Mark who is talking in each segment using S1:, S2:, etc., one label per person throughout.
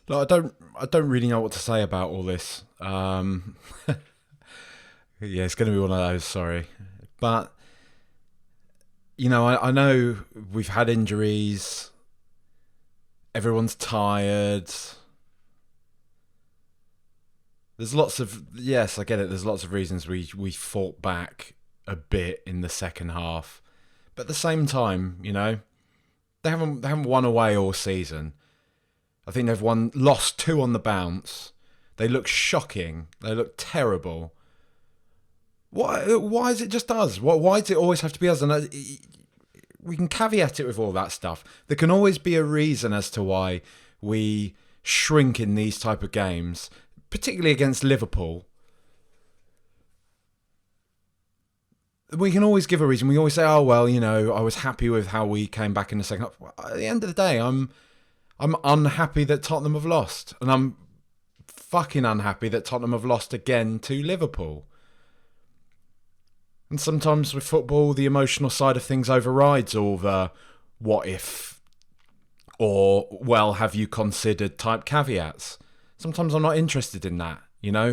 S1: Like, I don't really know what to say about all this. Yeah, it's going to be one of those. Sorry, but I know we've had injuries. Everyone's tired. There's lots of yes, I get it. There's lots of reasons we fought back a bit in the second half, but at the same time, they haven't won away all season. I think they've lost two on the bounce. They look shocking. They look terrible. Why is it just us? Why does it always have to be us? And we can caveat it with all that stuff. There can always be a reason as to why we shrink in these type of games, particularly against Liverpool. We can always give a reason. We always say, "Oh well, I was happy with how we came back in the second half." At the end of the day, I'm unhappy that Tottenham have lost, and I'm fucking unhappy that Tottenham have lost again to Liverpool. And sometimes with football, the emotional side of things overrides all the what if or well, have you considered type caveats. Sometimes I'm not interested in that,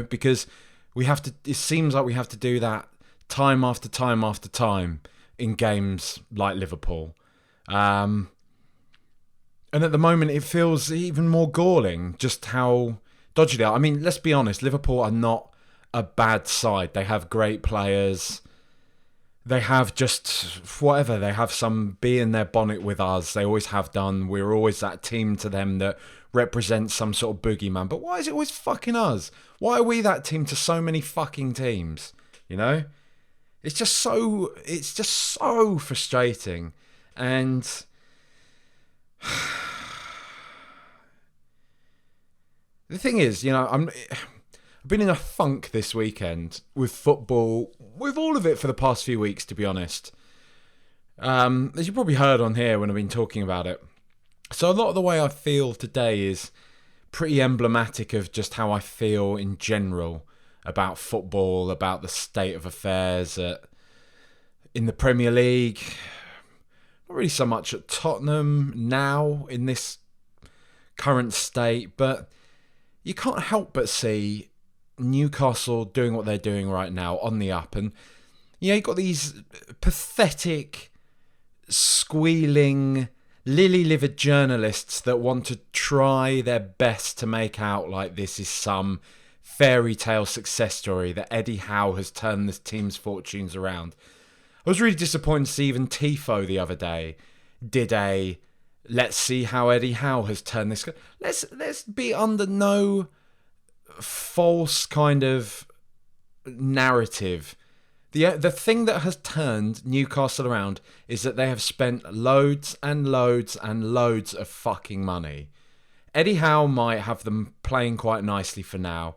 S1: because we have to. It seems like we have to do that time after time after time in games like Liverpool. And at the moment, it feels even more galling just how dodgy they are. I mean, let's be honest, Liverpool are not a bad side. They have great players. They have just whatever. They have some bee in their bonnet with us. They always have done. We're always that team to them that represents some sort of boogeyman. But why is it always fucking us? Why are we that team to so many fucking teams? It's just so frustrating. And the thing is, I've been in a funk this weekend with football, with all of it for the past few weeks, to be honest. As you probably heard on here when I've been talking about it. So a lot of the way I feel today is pretty emblematic of just how I feel in general about football, about the state of affairs in the Premier League. Not really so much at Tottenham now in this current state, but you can't help but see Newcastle doing what they're doing right now on the up. And, you've got these pathetic, squealing, lily-livered journalists that want to try their best to make out like this is some fairy tale success story, that Eddie Howe has turned this team's fortunes around. I was really disappointed to see even Tifo the other day did a let's see how Eddie Howe has turned this. Let's be under no false kind of narrative. The thing that has turned Newcastle around is that they have spent loads and loads and loads of fucking money. Eddie Howe might have them playing quite nicely for now.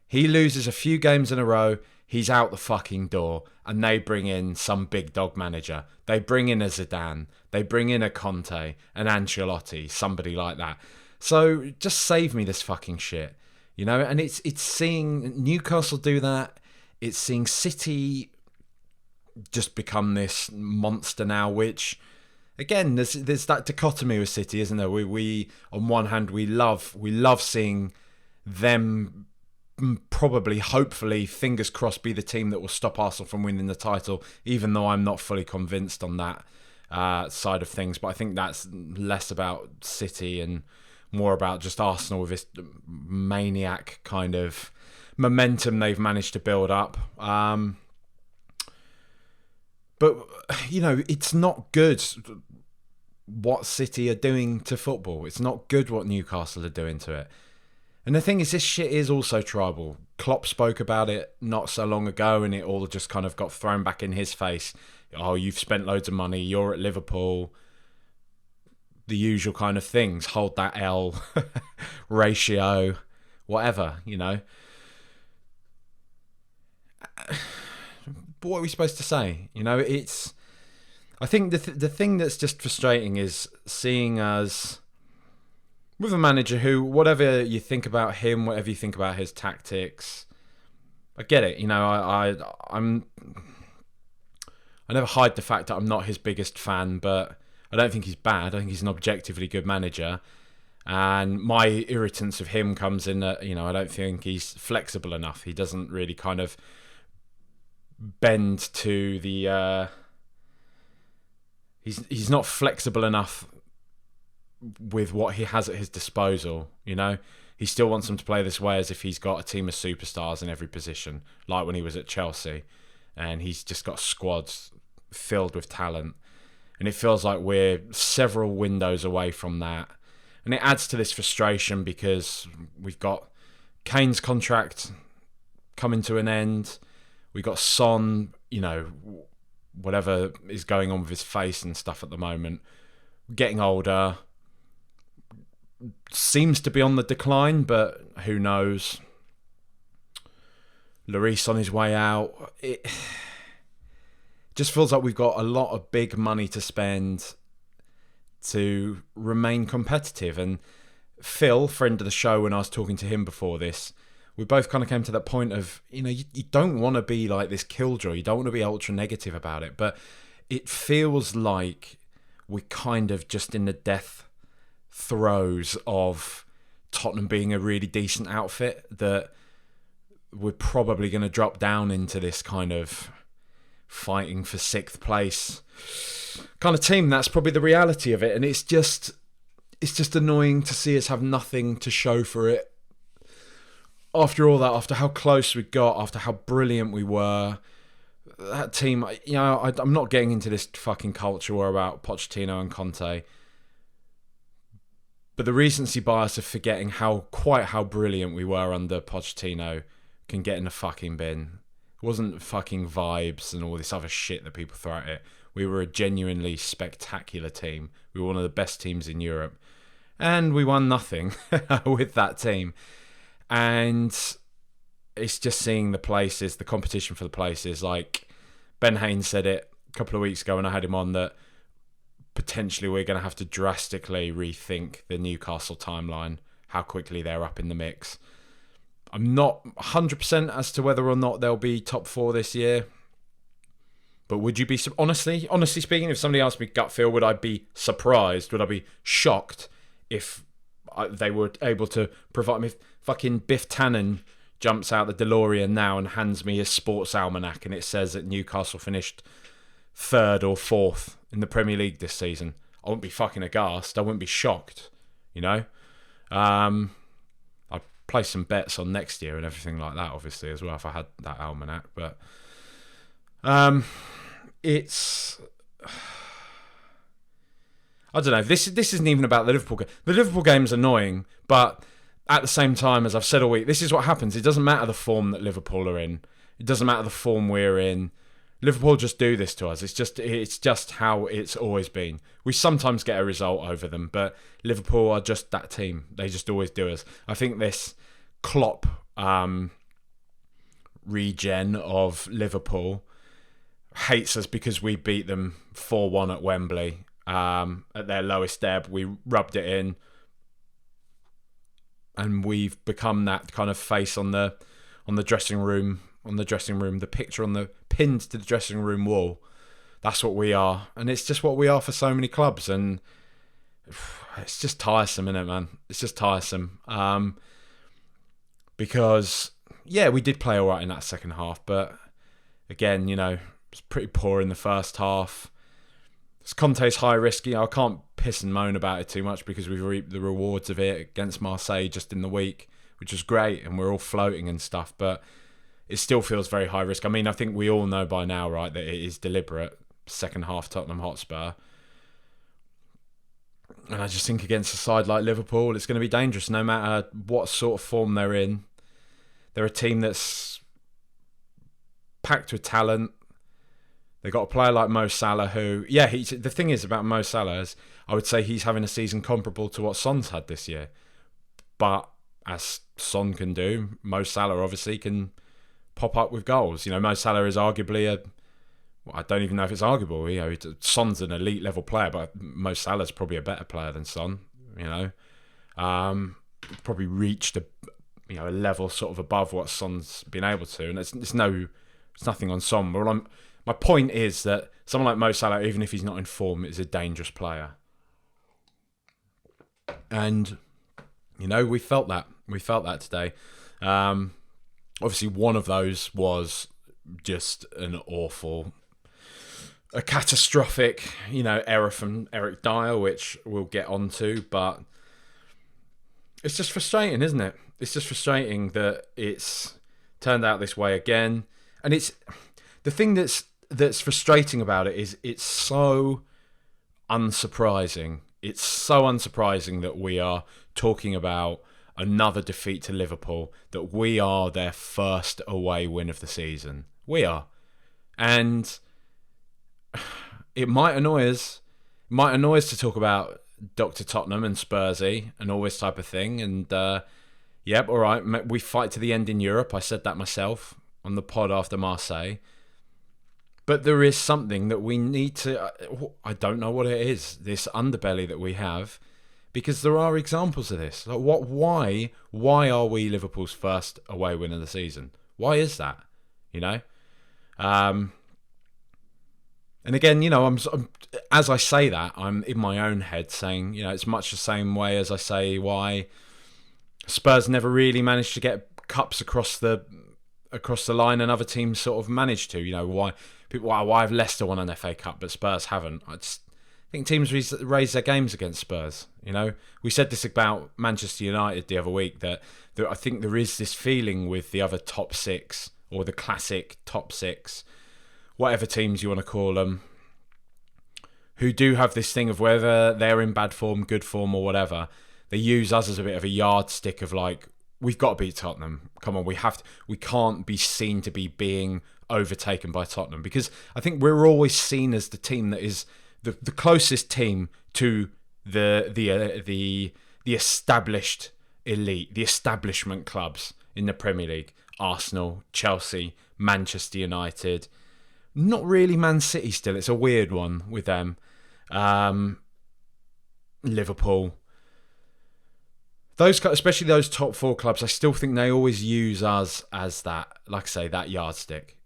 S1: He loses a few games in a row, he's out the fucking door, and they bring in some big dog manager. They bring in a Zidane, they bring in a Conte, an Ancelotti, somebody like that. So just save me this fucking shit. And it's seeing Newcastle do that. It's seeing City just become this monster now, which, again, there's that dichotomy with City, isn't there? We on one hand, we love seeing them probably, hopefully, fingers crossed, be the team that will stop Arsenal from winning the title, even though I'm not fully convinced on that side of things. But I think that's less about City and more about just Arsenal with this maniac kind of momentum they've managed to build up. But, it's not good what City are doing to football. It's not good what Newcastle are doing to it. And the thing is, this shit is also tribal. Klopp spoke about it not so long ago, and it all just kind of got thrown back in his face. Oh, you've spent loads of money, you're at Liverpool. The usual kind of things. Hold that L ratio, whatever, But what are we supposed to say? It's... I think the thing that's just frustrating is seeing us with a manager who, whatever you think about him, whatever you think about his tactics, I get it. I never hide the fact that I'm not his biggest fan, but I don't think he's bad. I think he's an objectively good manager. And my irritance of him comes in that, I don't think he's flexible enough. He doesn't really kind of bend to the... He's not flexible enough with what he has at his disposal, He still wants them to play this way as if he's got a team of superstars in every position, like when he was at Chelsea. And he's just got squads filled with talent. And it feels like we're several windows away from that. And it adds to this frustration because we've got Kane's contract coming to an end. We've got Son, whatever is going on with his face and stuff at the moment, getting older. Seems to be on the decline, but who knows? Lloris on his way out. It just feels like we've got a lot of big money to spend to remain competitive. And Phil, friend of the show, when I was talking to him before this, we both kind of came to that point of, you don't want to be like this killjoy. You don't want to be ultra negative about it. But it feels like we're kind of just in the death throes of Tottenham being a really decent outfit, that we're probably going to drop down into this kind of fighting for 6th place kind of team. That's probably the reality of it. And it's just annoying to see us have nothing to show for it. After all that, after how close we got, after how brilliant we were, that team, I'm not getting into this fucking culture war about Pochettino and Conte. But the recency bias of forgetting how brilliant we were under Pochettino can get in the fucking bin. It wasn't fucking vibes and all this other shit that people throw at it. We were a genuinely spectacular team. We were one of the best teams in Europe. And we won nothing with that team. And it's just seeing the places, the competition for the places. Like Ben Haynes said it a couple of weeks ago when I had him on, that potentially we're going to have to drastically rethink the Newcastle timeline, how quickly they're up in the mix. I'm not 100% as to whether or not they'll be top 4 this year. But would you be, honestly speaking, if somebody asked me gut feel, would I be surprised? Would I be shocked if they were able to provide me? Fucking Biff Tannen jumps out the DeLorean now and hands me his sports almanac, and it says that Newcastle finished 3rd or 4th in the Premier League this season. I wouldn't be fucking aghast. I wouldn't be shocked, I'd place some bets on next year and everything like that, obviously, as well, if I had that almanac. But it's... I don't know. This isn't even about the Liverpool game. The Liverpool game's annoying, but at the same time, as I've said all week, this is what happens. It doesn't matter the form that Liverpool are in. It doesn't matter the form we're in. Liverpool just do this to us. It's just how it's always been. We sometimes get a result over them, but Liverpool are just that team. They just always do us. I think this Klopp regen of Liverpool hates us because we beat them 4-1 at Wembley at their lowest ebb. We rubbed it in, and we've become that kind of face on the dressing room. The picture pinned to the dressing room wall. That's what we are. And it's just what we are for so many clubs. And it's just tiresome, isn't it, man? It's just tiresome. Because, yeah, we did play all right in that second half. But, again, it's pretty poor in the first half. It's Conte's high risk. I can't piss and moan about it too much because we've reaped the rewards of it against Marseille just in the week, which was great. And we're all floating and stuff. But it still feels very high risk. I mean, I think we all know by now, right, that it is deliberate. Second half Tottenham Hotspur. And I just think against a side like Liverpool, it's going to be dangerous no matter what sort of form they're in. They're a team that's packed with talent. They've got a player like Mo Salah who, the thing is about Mo Salah is I would say he's having a season comparable to what Son's had this year. But as Son can do, Mo Salah obviously can pop up with goals. Mo Salah is arguably I don't even know if it's arguable. Son's an elite level player, but Mo Salah's probably a better player than Son. Probably reached a level sort of above what Son's been able to, and it's nothing on Son. But my point is that someone like Mo Salah, even if he's not in form, is a dangerous player. And You know, we felt that. We felt that today. Obviously, one of those was just a catastrophic, error from Eric Dyer, which we'll get onto. But it's just frustrating, isn't it? It's just frustrating that it's turned out this way again. And it's the thing that's frustrating about it is it's so unsurprising. It's so unsurprising that we are talking about another defeat to Liverpool, that we are their first away win of the season. We are. And it might annoy us. It might annoy us to talk about Dr. Tottenham and Spursy and all this type of thing. And, yep, all right, we fight to the end in Europe. I said that myself on the pod after Marseille. But there is something that we need to... I don't know what it is, this underbelly that we have, because there are examples of this. Like, why are we Liverpool's first away win of the season? Why is that? And again, I'm as I say that, I'm in my own head saying, it's much the same way as I say why Spurs never really managed to get cups across the line, and other teams sort of managed to. Why have Leicester won an FA Cup but Spurs haven't? I just think teams raise their games against Spurs. We said this about Manchester United the other week, that I think there is this feeling with the other top six, or the classic top six, whatever teams you want to call them, who do have this thing of whether they're in bad form, good form, or whatever, they use us as a bit of a yardstick of like, we've got to beat Tottenham. Come on, we can't be seen to be being overtaken by Tottenham, because I think we're always seen as the team that is the closest team to the established elite, the establishment clubs in the Premier League. Arsenal, Chelsea, Manchester United. Not really Man City still. It's a weird one with them. Liverpool. Especially those top four clubs, I still think they always use us as that, like I say, that yardstick,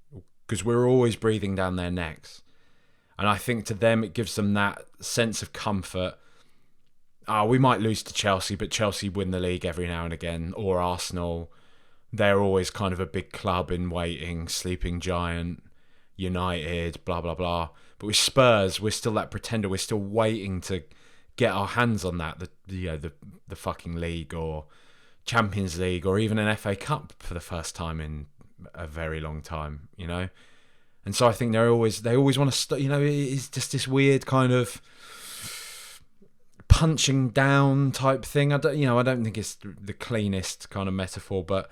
S1: because we're always breathing down their necks. And I think to them, it gives them that sense of comfort. We might lose to Chelsea, but Chelsea win the league every now and again, or Arsenal. They're always kind of a big club in waiting, sleeping giant, United, blah, blah, blah. But with Spurs, we're still that pretender. We're still waiting to get our hands on that, the fucking league, or Champions League, or even an FA Cup for the first time in a very long time, And so I think they always want to, it's just this weird kind of punching down type thing. I don't think it's the cleanest kind of metaphor, but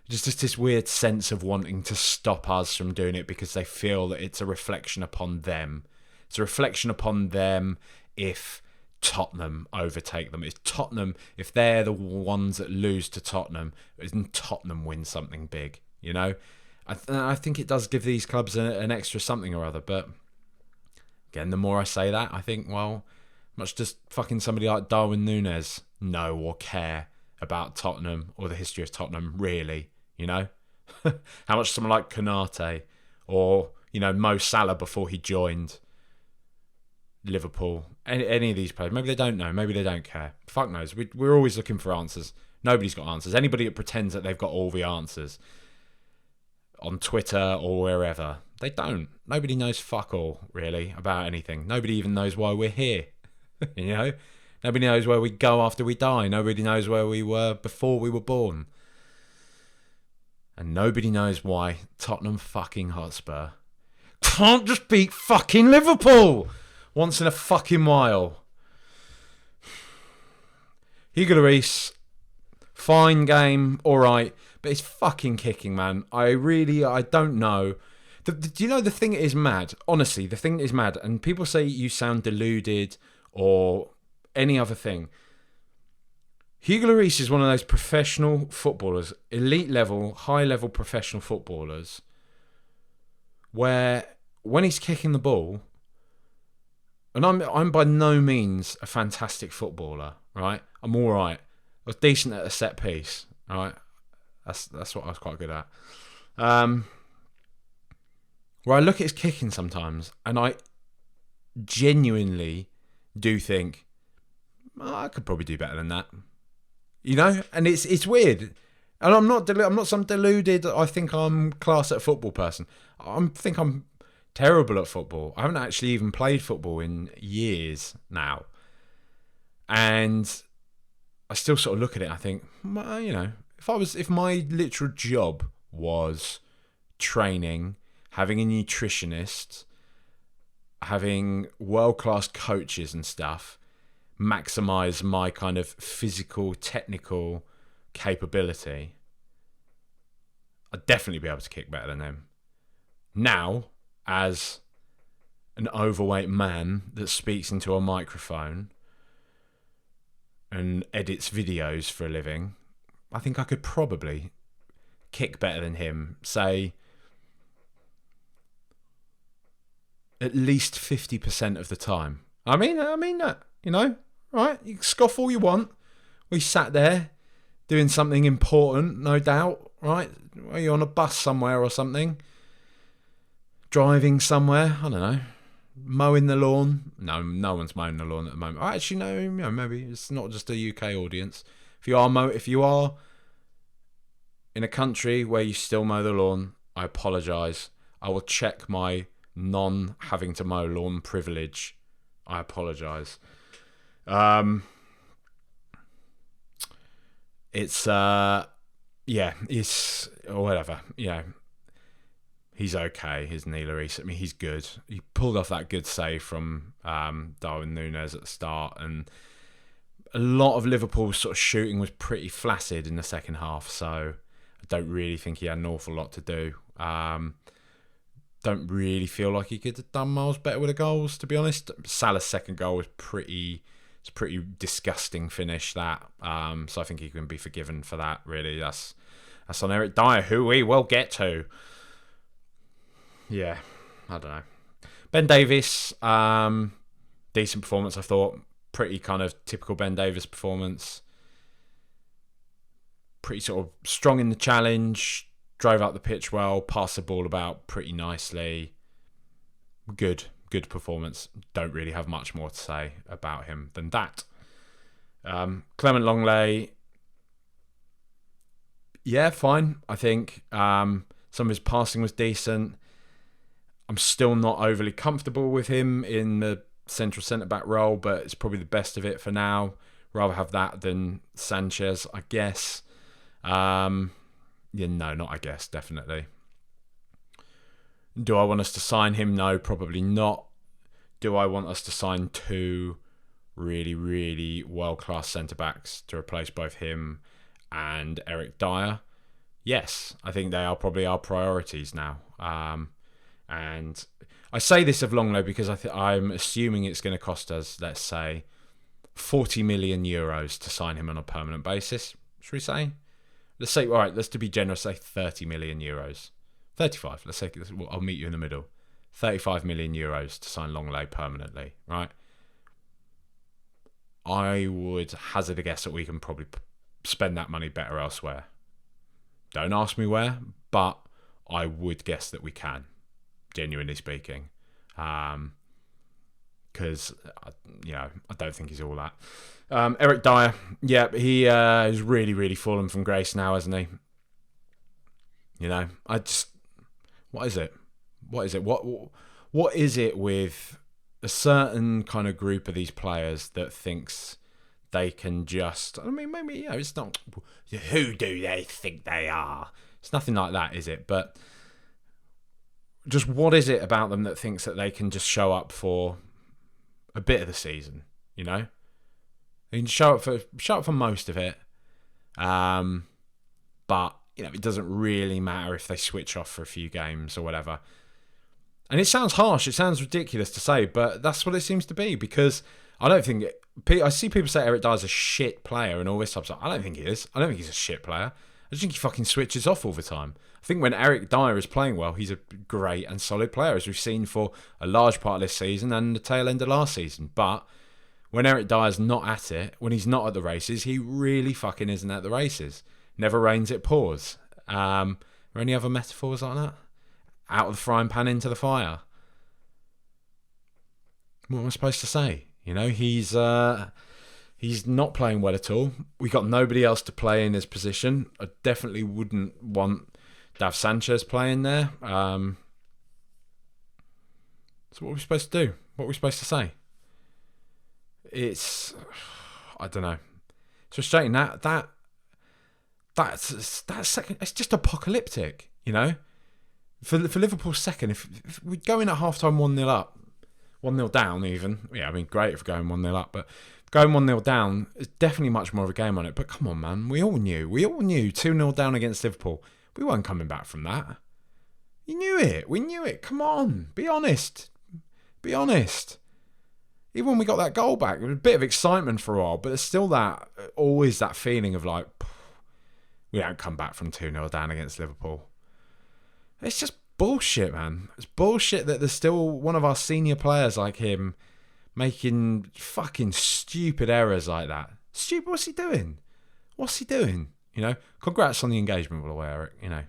S1: just this weird sense of wanting to stop us from doing it, because they feel that it's a reflection upon them. It's a reflection upon them if Tottenham overtake them. It's Tottenham, if they're the ones that lose to Tottenham, isn't Tottenham win something big, I think it does give these clubs an extra something or other. But again, the more I say that, I think, well, much does fucking somebody like Darwin Núñez know or care about Tottenham or the history of Tottenham, really? How much someone like Konate or Mo Salah before he joined Liverpool, any of these players, maybe they don't know, maybe they don't care. Fuck knows. We're always looking for answers. Nobody's got answers. Anybody that pretends that they've got all the answers on Twitter or wherever, they don't. Nobody knows fuck all, really, about anything. Nobody even knows why we're here. Nobody knows where we go after we die. Nobody knows where we were before we were born. And nobody knows why Tottenham fucking Hotspur can't just beat fucking Liverpool once in a fucking while. Hugo Lloris, fine game, alright, but it's fucking kicking, man. I don't know. Do you know the thing is mad? Honestly, the thing is mad, and people say you sound deluded or any other thing. Hugo Lloris is one of those professional footballers, elite level, high level professional footballers, where when he's kicking the ball, and I'm by no means a fantastic footballer, right? I'm all right. I was decent at a set piece, right? That's what I was quite good at. Where I look at his kicking sometimes, and I genuinely do think, I could probably do better than that. and it's weird. And I'm not some deluded. I think I'm class at a football person. I think I'm terrible at football. I haven't actually even played football in years now, and I still sort of look at it. And I think, well, if my literal job was training, having a nutritionist, having world-class coaches and stuff, maximize my kind of physical, technical capability, I'd definitely be able to kick better than them. Now, as an overweight man that speaks into a microphone and edits videos for a living, I think I could probably kick better than him, say, at least 50% of the time. I mean that, right? You can scoff all you want. We sat there doing something important, no doubt, right? Are you on a bus somewhere or something? Driving somewhere? I don't know. Mowing the lawn? No one's mowing the lawn at the moment. Actually, no, maybe it's not just a UK audience. If you are in a country where you still mow the lawn, I apologise. I will check my non-having to mow lawn privilege. I apologise. It's or whatever. He's okay. His Neil Reese. I mean, he's good. He pulled off that good save from Darwin Núñez at the start, and a lot of Liverpool's sort of shooting was pretty flaccid in the second half. So I don't really think he had an awful lot to do. Don't really feel like he could have done miles better with the goals, to be honest. Salah's second goal was pretty disgusting finish, that. So I think he can be forgiven for that, really. That's on Eric Dyer, who we will get to. Yeah, I don't know. Ben Davies, decent performance, I thought. Pretty kind of typical Ben Davies performance. Pretty sort of strong in the challenge. Drove up the pitch well. Passed the ball about pretty nicely. Good performance. Don't really have much more to say about him than that. Clement Longley, yeah, fine. I think some of his passing was decent. I'm still not overly comfortable with him in the central centre-back role, but it's probably the best of it for now. Rather have that than Sanchez, I guess. No, not I guess, definitely. Do I want us to sign him? No, probably not. Do I want us to sign two really, really world-class centre-backs to replace both him and Eric Dyer? Yes, I think they are probably our priorities now. And I say this of Longley because I'm assuming it's going to cost us, let's say, 40 million euros to sign him on a permanent basis. Should we say? Let's say, all right, let's to be generous, say 30 million euros. 35, let's say, I'll meet you in the middle. 35 million euros to sign Longley permanently, right? I would hazard a guess that we can probably spend that money better elsewhere. Don't ask me where, but I would guess that we can, genuinely speaking. Because, I don't think he's all that. Eric Dyer, yeah, he has really, really fallen from grace now, hasn't he? What is it? What is it with a certain kind of group of these players that thinks they can just... I mean, maybe, it's not... Who do they think they are? It's nothing like that, is it? But just what is it about them that thinks that they can just show up for a bit of the season, They can show up for most of it. But, it doesn't really matter if they switch off for a few games or whatever. And it sounds harsh, it sounds ridiculous to say, but that's what it seems to be, because I don't think... I see people say Eric Dyer's a shit player and all this type of stuff. I don't think he is. I don't think he's a shit player. I just think he fucking switches off all the time. I think when Eric Dyer is playing well, he's a great and solid player, as we've seen for a large part of this season and the tail end of last season. But when Eric Dyer's not at it, when he's not at the races, he really fucking isn't at the races. Never rains, it pours. Are any other metaphors like that? Out of the frying pan into the fire. What am I supposed to say? He's He's not playing well at all. We got nobody else to play in his position. I definitely wouldn't want Dav Sanchez playing there. So what are we supposed to do? What are we supposed to say? I don't know. It's frustrating that's second. It's just apocalyptic, you know. For Liverpool's second, if we go in at halftime 1-0 up, 1-0 down even. Yeah, I mean, great if we're going 1-0 up, but going 1-0 down is definitely much more of a game on it. But come on, man, we all knew 2-0 down against Liverpool. We weren't coming back from that. You knew it. We knew it. Come on, be honest. Be honest. Even when we got that goal back, there was a bit of excitement for a while, but there's still always that feeling of like, we don't come back from 2-0 down against Liverpool. It's just bullshit, man. It's bullshit that there's still one of our senior players like him making fucking stupid errors like that. Stupid, what's he doing? You know, congrats on the engagement, by the way, Eric, you know.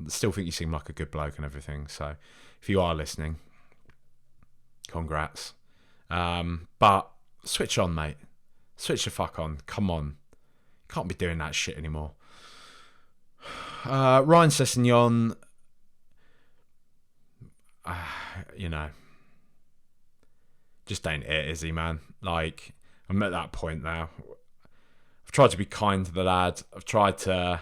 S1: Still think you seem like a good bloke and everything, so if you are listening, congrats. But switch on, mate. Switch the fuck on. Come on. Can't be doing that shit anymore. Ryan Sessegnon, you know, just ain't it, is he, man? Like, I'm at that point now. I've tried to be kind to the lad. I've tried to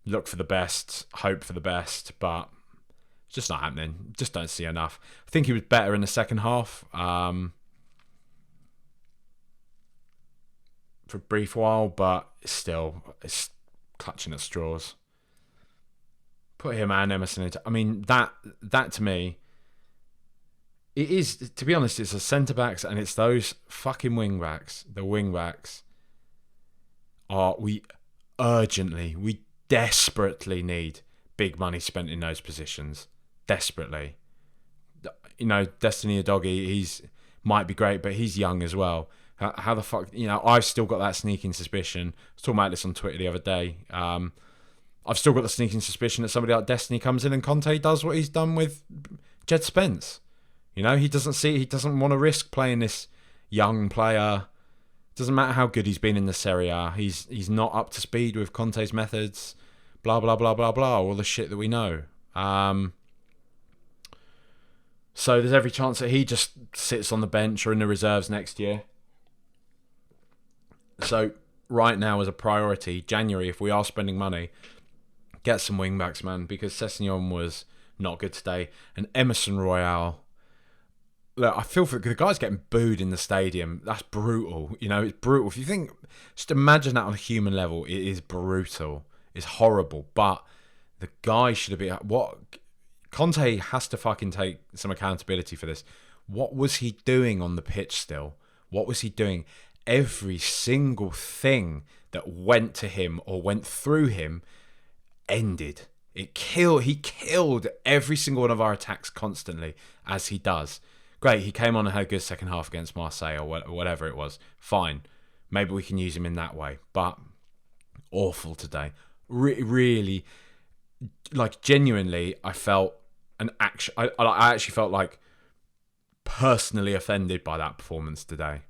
S1: look for the best, hope for the best, but it's just not happening. Just don't see enough. I think he was better in the second half. For a brief while, but still, it's clutching at straws. Put him and Emerson into... I mean, that to me, it is, to be honest, it's the centre-backs and it's those fucking wing-backs. The wing-backs we desperately need big money spent in those positions. Desperately. You know, Destiny Udogie, might be great, but he's young as well. How the fuck... You know, I've still got that sneaking suspicion. I was talking about this on Twitter the other day. I've still got the sneaking suspicion that somebody like Destiny comes in and Conte does what he's done with Jed Spence. You know, he doesn't want to risk playing this young player. Doesn't matter how good he's been in the Serie A. He's not up to speed with Conte's methods. Blah, blah, blah, blah, blah. All the shit that we know. So there's every chance that he just sits on the bench or in the reserves next year. So right now as a priority, January, if we are spending money, get some wing-backs, man, because Sessegnon was not good today. And Emerson Royale, look, I feel for the guy's getting booed in the stadium. That's brutal. You know, it's brutal. If you think, just imagine that on a human level, it is brutal. It's horrible. But the guy should have been... Conte has to fucking take some accountability for this. What was he doing on the pitch still? What was he doing? Every single thing that went to him or went through him ended. He killed every single one of our attacks constantly, as he does. Great, he came on and had a good second half against Marseille or whatever it was. Fine. Maybe we can use him in that way. But awful today. Really, like, genuinely, I felt I actually felt like personally offended by that performance today.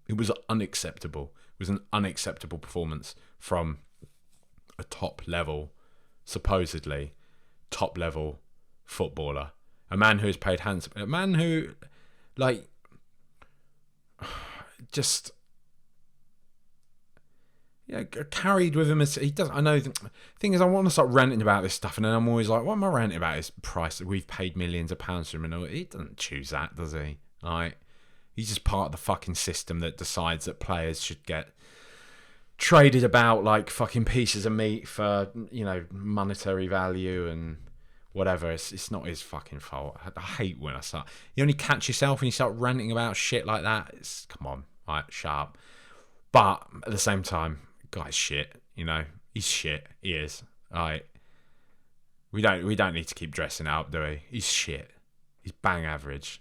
S1: It was unacceptable. It was an unacceptable performance from a supposedly top level footballer. A man who is paid handsome. A man who, like, just, yeah, carried with him as he does. I know. The thing is, I want to start ranting about this stuff, and then I'm always like, what am I ranting about? His price that we've paid millions of pounds for him, and he doesn't choose that, does he? Like, he's just part of the fucking system that decides that players should get traded about like fucking pieces of meat for, you know, monetary value and whatever. It's not his fucking fault. I hate when I start. You only catch yourself when you start ranting about shit like that. Come on, right, shut up. But at the same time, guy's shit. You know, he's shit. He is. Right. We don't need to keep dressing up, do we? He's shit. He's bang average.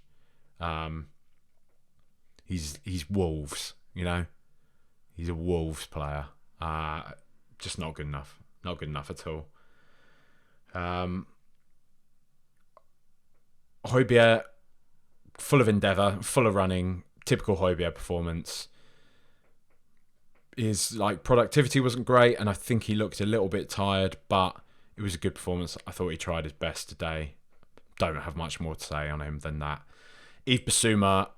S1: He's Wolves. You know. He's a Wolves player. Just not good enough. Not good enough at all. Højbjerg, full of endeavour, full of running, typical Højbjerg performance. His productivity wasn't great, and I think he looked a little bit tired, but it was a good performance. I thought he tried his best today. Don't have much more to say on him than that. Yves Bissouma,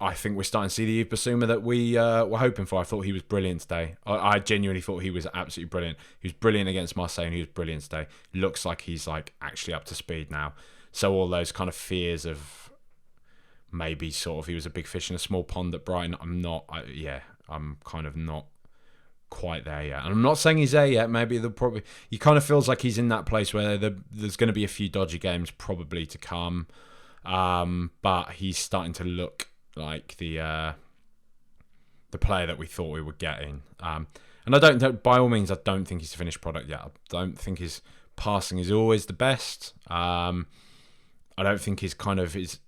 S1: I think we're starting to see the Yves Bissouma that we were hoping for. I thought he was brilliant today. I genuinely thought he was absolutely brilliant. He was brilliant against Marseille, and he was brilliant today. Looks like he's actually up to speed now. So all those kind of fears of maybe sort of he was a big fish in a small pond at Brighton, I'm kind of not quite there yet. And I'm not saying he's there yet. Maybe he kind of feels like he's in that place where there's going to be a few dodgy games probably to come. But he's starting to look like the player that we thought we were getting. And by all means, I don't think he's the finished product yet. I don't think his passing is always the best. I don't think his kind of his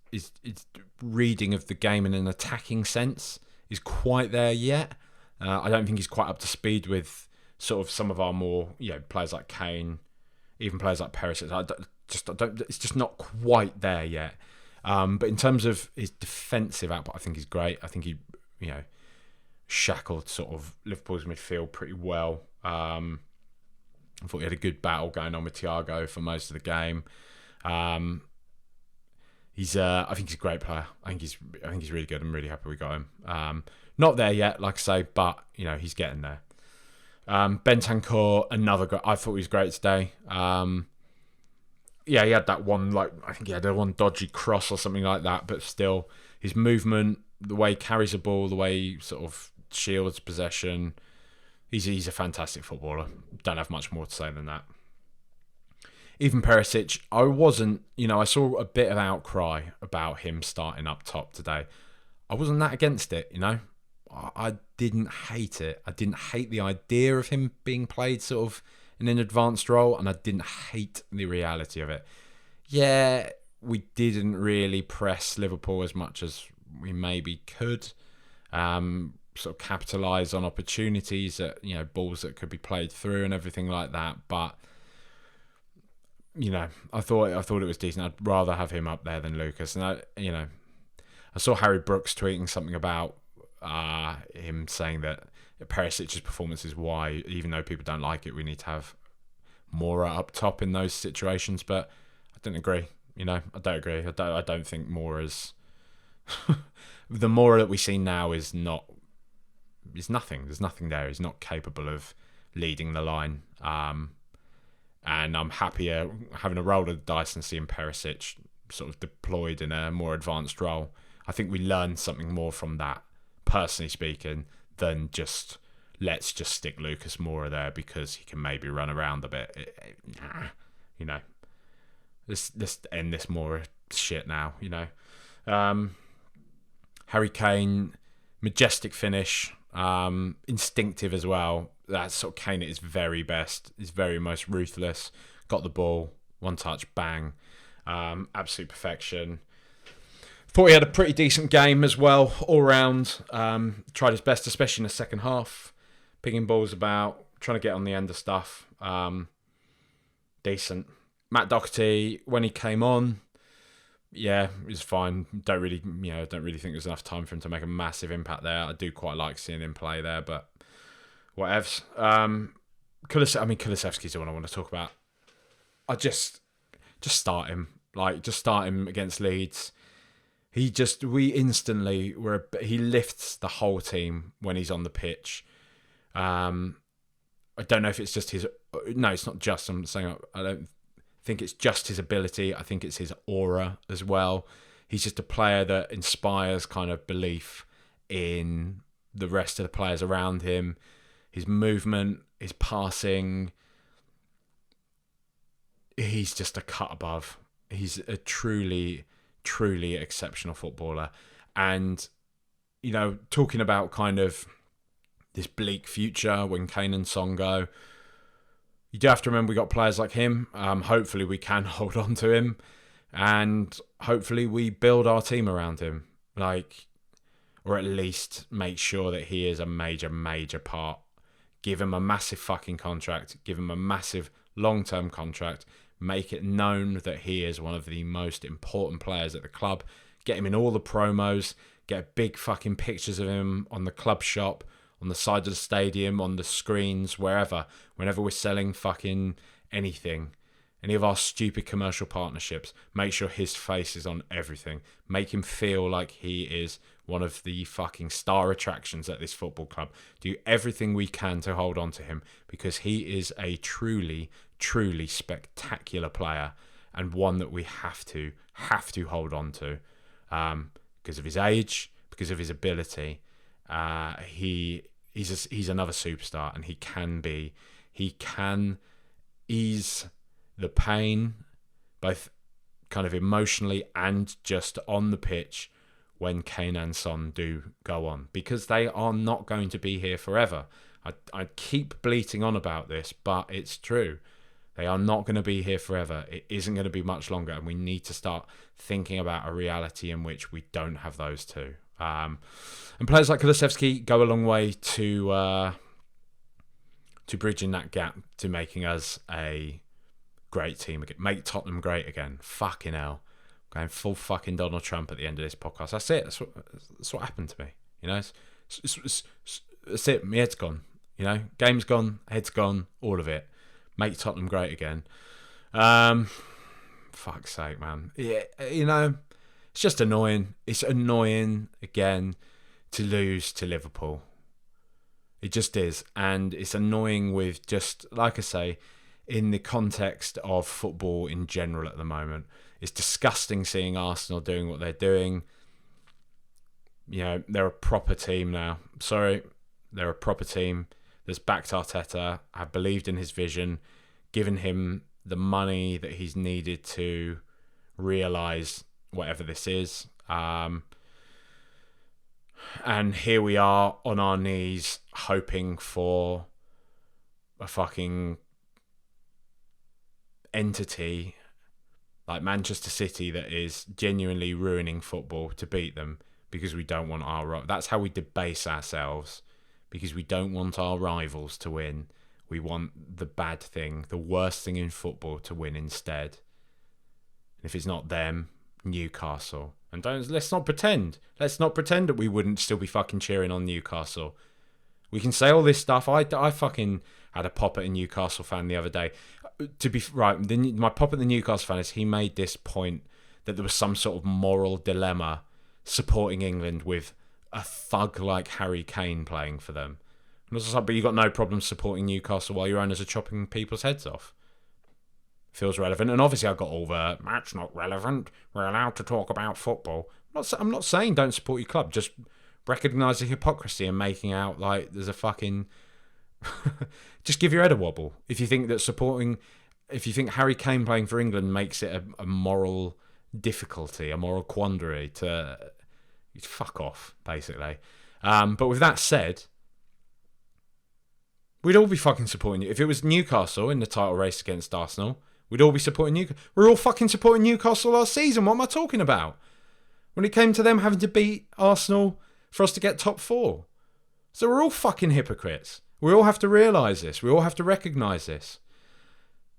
S1: reading of the game in an attacking sense is quite there yet. I don't think he's quite up to speed with sort of some of our more players like Kane, even players like Perisic. It's just not quite there yet. But in terms of his defensive output, I think he's great. I think he shackled sort of Liverpool's midfield pretty well. I thought he had a good battle going on with Thiago for most of the game. I think he's a great player. I think he's really good. I'm really happy we got him. Not there yet, like I say, but he's getting there. Bentancur, another guy. I thought he was great today. He had that one, I think he had one dodgy cross or something like that, but still, his movement, the way he carries the ball, the way he sort of shields possession, he's a fantastic footballer. Don't have much more to say than that. Even Perisic, I saw a bit of outcry about him starting up top today. I wasn't that against it, I didn't hate it. I didn't hate the idea of him being played sort of in an advanced role, and I didn't hate the reality of it. Yeah, we didn't really press Liverpool as much as we maybe could. Sort of capitalise on opportunities that balls that could be played through and everything like that. But I thought it was decent. I'd rather have him up there than Lucas. And I saw Harry Brooks tweeting something about him saying that Perisic's performance is why, even though people don't like it, we need to have Moura up top in those situations. But I don't agree. I don't agree. I don't think Moura's the Moura that we see now is nothing. There's nothing there. He's not capable of leading the line. And I'm happier having a roll of the dice and seeing Perisic sort of deployed in a more advanced role. I think we learned something more from that, personally speaking, than just let's just stick Lucas Moura there because he can maybe run around a bit. Let's end this Moura shit now. Harry Kane, majestic finish, instinctive as well. That's sort of Kane at his very best. He's very most ruthless. Got the ball, one touch, bang. Absolute perfection. Thought he had a pretty decent game as well, all round. Tried his best, especially in the second half. Picking balls about, trying to get on the end of stuff. Decent. Matt Doherty, when he came on, it was fine. Don't really think there's enough time for him to make a massive impact there. I do quite like seeing him play there, but whatevs. Kulusevski's the one I want to talk about. I just start him. Just start him against Leeds. He lifts the whole team when he's on the pitch. I don't know if it's just his. No, it's not just. I'm saying I don't think it's just his ability. I think it's his aura as well. He's just a player that inspires kind of belief in the rest of the players around him. His movement, his passing. He's just a cut above. He's a truly exceptional footballer. And, talking about kind of this bleak future when Kane and Son go, you do have to remember we got players like him. Hopefully we can hold on to him, and hopefully we build our team around him, or at least make sure that he is a major part. Give him a massive fucking contract. Give him a massive long-term contract. Make it known that he is one of the most important players at the club. Get him in all the promos. get big fucking pictures of him on the club shop, on the side of the stadium, on the screens, wherever. Whenever we're selling fucking anything, any of our stupid commercial partnerships, make sure his face is on everything. Make him feel like he is one of the fucking star attractions at this football club. Do everything we can to hold on to him, because he is a truly, truly spectacular player, and one that we have to hold on to, because of his age, because of his ability. He's another superstar, and he can ease the pain, both kind of emotionally and just on the pitch, when Kane and Son do go on, because they are not going to be here forever. I keep bleating on about this, but it's true. They are not going to be here forever. It isn't going to be much longer, and we need to start thinking about a reality in which we don't have those two. And players like Kulusevski go a long way to bridging that gap, to making us a great team again. Make Tottenham great again. Fucking hell. Going full fucking Donald Trump at the end of this podcast. That's it. That's what happened to me. You know, that's it. My head's gone. You know, game's gone, head's gone, all of it. Make Tottenham great again. Fuck's sake, man. Yeah, you know, it's just annoying. It's annoying again to lose to Liverpool. It just is. And it's annoying with, just like I say, in the context of football in general at the moment. It's disgusting seeing Arsenal doing what they're doing. You know, they're a proper team now. Sorry, they're a proper team that's backed Arteta, have believed in his vision, given him the money that he's needed to realise whatever this is. And here we are on our knees hoping for a fucking entity like Manchester City that is genuinely ruining football to beat them, because we don't want our... That's how we debase ourselves, because we don't want our rivals to win. We want the bad thing, the worst thing in football, to win instead. And if it's not them, Newcastle. And let's not pretend. Let's not pretend that we wouldn't still be fucking cheering on Newcastle. We can say all this stuff. I fucking had a pop at a Newcastle fan the other day. To be right, my pop at the Newcastle fan is he made this point that there was some sort of moral dilemma supporting England with a thug like Harry Kane playing for them. And I was just like, but you got no problem supporting Newcastle while your owners are chopping people's heads off. Feels relevant. And obviously I got all the, that's not relevant, we're allowed to talk about football. I'm not saying don't support your club, just recognise the hypocrisy and making out like there's a fucking... Just give your head a wobble. If you think Harry Kane playing for England makes it a moral difficulty, a moral quandary, to fuck off, basically. But with that said, we'd all be fucking supporting you. If it was Newcastle in the title race against Arsenal, we'd all be supporting Newcastle. We're all fucking supporting Newcastle last season. What am I talking about? When it came to them having to beat Arsenal for us to get top 4. So we're all fucking hypocrites. We all have to realise this. We all have to recognise this.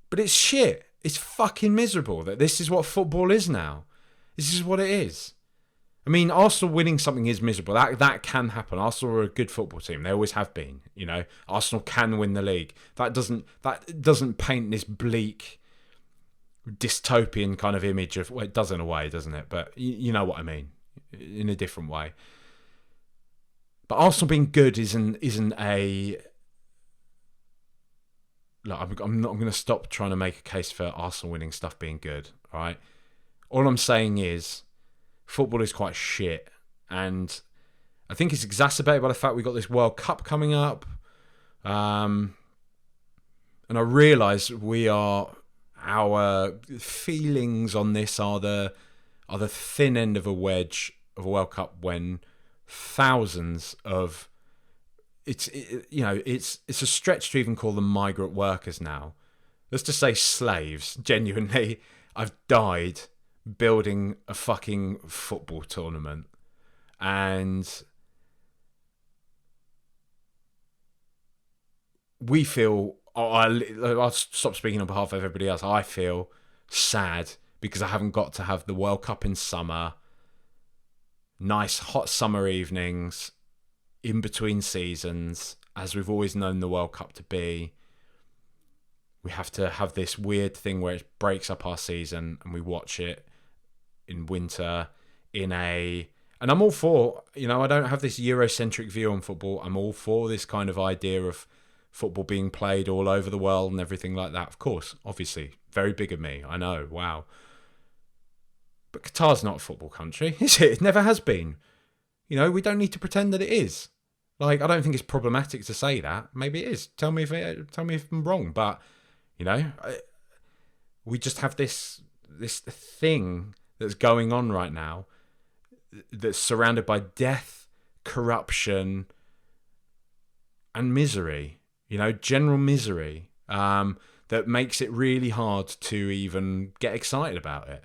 S1: But it's shit. It's fucking miserable that this is what football is now. This is what it is. I mean, Arsenal winning something is miserable. That can happen. Arsenal are a good football team. They always have been. You know, Arsenal can win the league. That doesn't paint this bleak, dystopian kind of image of... Well, it does in a way, doesn't it? But you know what I mean, in a different way. But Arsenal being good isn't a... Look, I'm going to stop trying to make a case for Arsenal winning stuff being good, all right? All I'm saying is football is quite shit, and I think it's exacerbated by the fact we've got this World Cup coming up, and I realise our feelings on this are the thin end of a wedge of a World Cup when thousands of... It's a stretch to even call them migrant workers now. Let's just say slaves. Genuinely, I've died building a fucking football tournament, and we feel... I'll stop speaking on behalf of everybody else. I feel sad because I haven't got to have the World Cup in summer nice hot summer evenings in between seasons, as we've always known the World Cup to be. We have to have this weird thing where it breaks up our season and we watch it in winter and I'm all for, I don't have this Eurocentric view on football. I'm all for this kind of idea of football being played all over the world and everything like that. Of course, obviously, very big of me. I know, wow. But Qatar's not a football country, is it? It never has been. We don't need to pretend that it is. Like, I don't think it's problematic to say that. Maybe it is. Tell me if I'm wrong. But, we just have this thing that's going on right now that's surrounded by death, corruption, and misery, general misery, that makes it really hard to even get excited about it,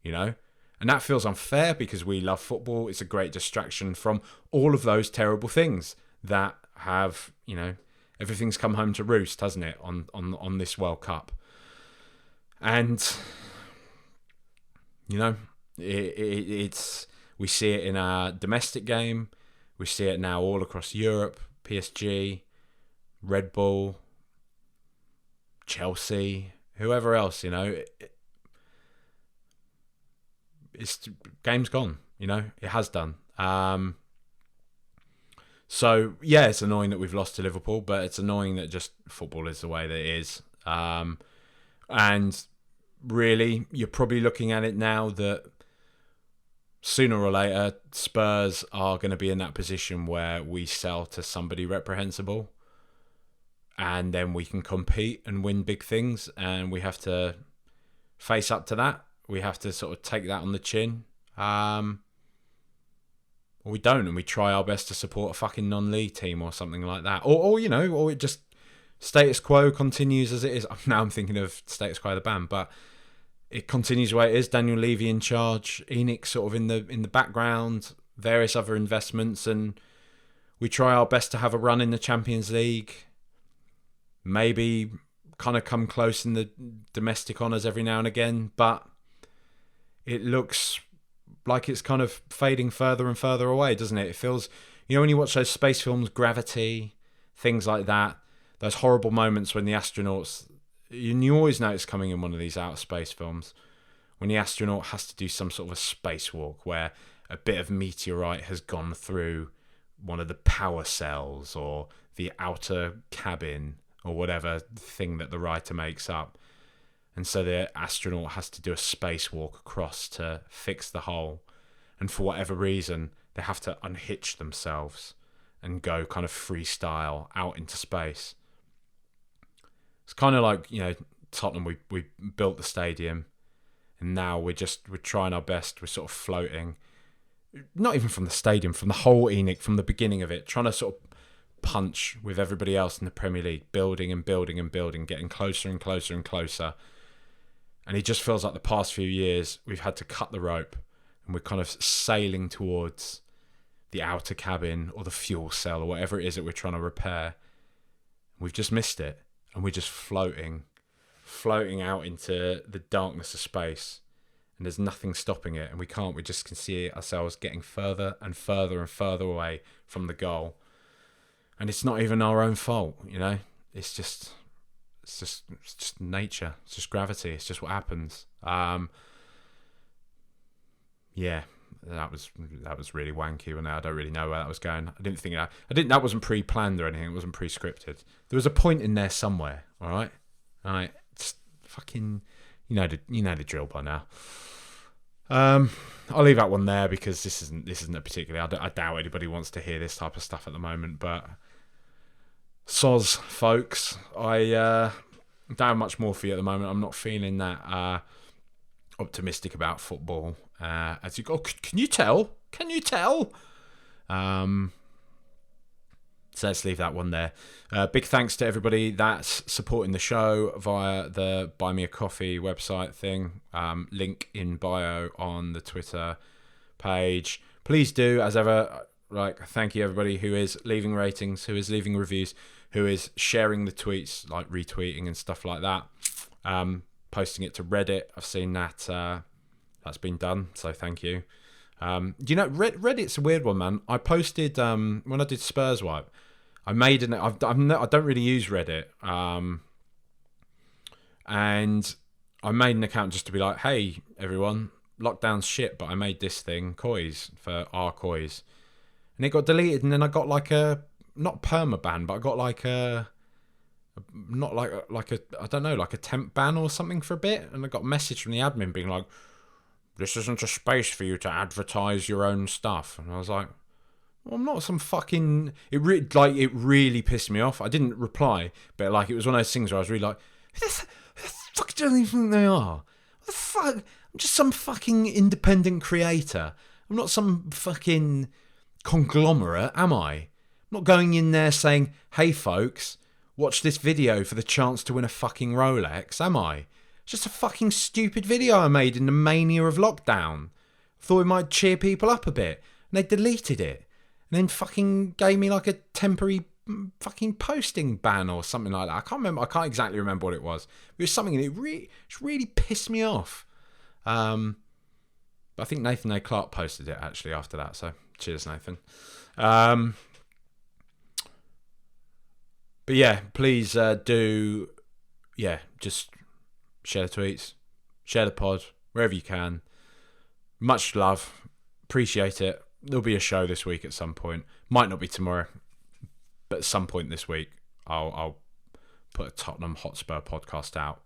S1: And that feels unfair because we love football. It's a great distraction from all of those terrible things that have, everything's come home to roost, hasn't it, on this World Cup. And, it's we see it in our domestic game. We see it now all across Europe. PSG, Red Bull, Chelsea, whoever else, it's game's gone, it has done. So yeah, it's annoying that we've lost to Liverpool, but it's annoying that just football is the way that it is. And really, you're probably looking at it now that sooner or later, Spurs are going to be in that position where we sell to somebody reprehensible and then we can compete and win big things, and we have to face up to that. We have to sort of take that on the chin. Or we don't, and we try our best to support a fucking non-league team or something like that. Or it just status quo continues as it is. Now I'm thinking of Status Quo the band, but it continues the way it is. Daniel Levy in charge, ENIC sort of in the background, various other investments, and we try our best to have a run in the Champions League. Maybe kind of come close in the domestic honours every now and again, but it looks like it's kind of fading further and further away, doesn't it? It feels, when you watch those space films, Gravity, things like that, those horrible moments when the astronauts, you always know it's coming in one of these outer space films, when the astronaut has to do some sort of a spacewalk where a bit of meteorite has gone through one of the power cells or the outer cabin or whatever thing that the writer makes up. And so the astronaut has to do a spacewalk across to fix the hole. And for whatever reason, they have to unhitch themselves and go kind of freestyle out into space. It's kind of like, Tottenham, we built the stadium and now we're trying our best. We're sort of floating, not even from the stadium, from the whole ENIC, from the beginning of it, trying to sort of punch with everybody else in the Premier League, building and building and building, getting closer and closer and closer. And it just feels like the past few years we've had to cut the rope and we're kind of sailing towards the outer cabin or the fuel cell or whatever it is that we're trying to repair. We've just missed it. And we're just floating out into the darkness of space, and there's nothing stopping it, and we just can see ourselves getting further and further and further away from the goal. And it's not even our own fault, it's just nature, it's just gravity, it's just what happens. Yeah, that was really wanky, and I don't really know where that was going. That wasn't pre-planned or anything. It wasn't pre-scripted. There was a point in there somewhere. All right, just fucking, you know the drill by now. I'll leave that one there because this isn't a particularly. I doubt anybody wants to hear this type of stuff at the moment. But soz, folks, I don't have much more for you at the moment. I'm not feeling that optimistic about football. As you go, can you tell? So let's leave that one there. Big thanks to everybody that's supporting the show via the Buy Me a Coffee website thing. Link in bio on the Twitter page. Please do, as ever, thank you everybody who is leaving ratings, who is leaving reviews, who is sharing the tweets, like retweeting and stuff like that. Posting it to Reddit. I've seen that that's been done, so thank you. Reddit's a weird one, man. I posted when I did Spurs wipe. I made an. I don't really use Reddit, and I made an account just to be like, hey everyone, lockdown's shit, but I made this thing, Coys, for our Coys, and it got deleted, and then I got like a not permaban, but I got like a not like a I don't know, like a temp ban or something for a bit, and I got a message from the admin being like, this isn't a space for you to advertise your own stuff, and I was like, well, I'm not some fucking. It really pissed me off. I didn't reply, but like it was one of those things where I was really like, who the fuck do they think they are? What the fuck? I'm just some fucking independent creator. I'm not some fucking conglomerate, am I? I'm not going in there saying, hey folks, watch this video for the chance to win a fucking Rolex, am I? It's just a fucking stupid video I made in the mania of lockdown. Thought it might cheer people up a bit, and they deleted it. And then fucking gave me like a temporary fucking posting ban or something like that. I can't remember. I can't exactly remember what it was. It was something that really pissed me off. But I think Nathan A. Clark posted it actually after that. So cheers, Nathan. But yeah, please do. Yeah, just share the tweets, share the pod wherever you can. Much love. Appreciate it. There'll be a show this week at some point. Might not be tomorrow, but at some point this week, I'll put a Tottenham Hotspur podcast out.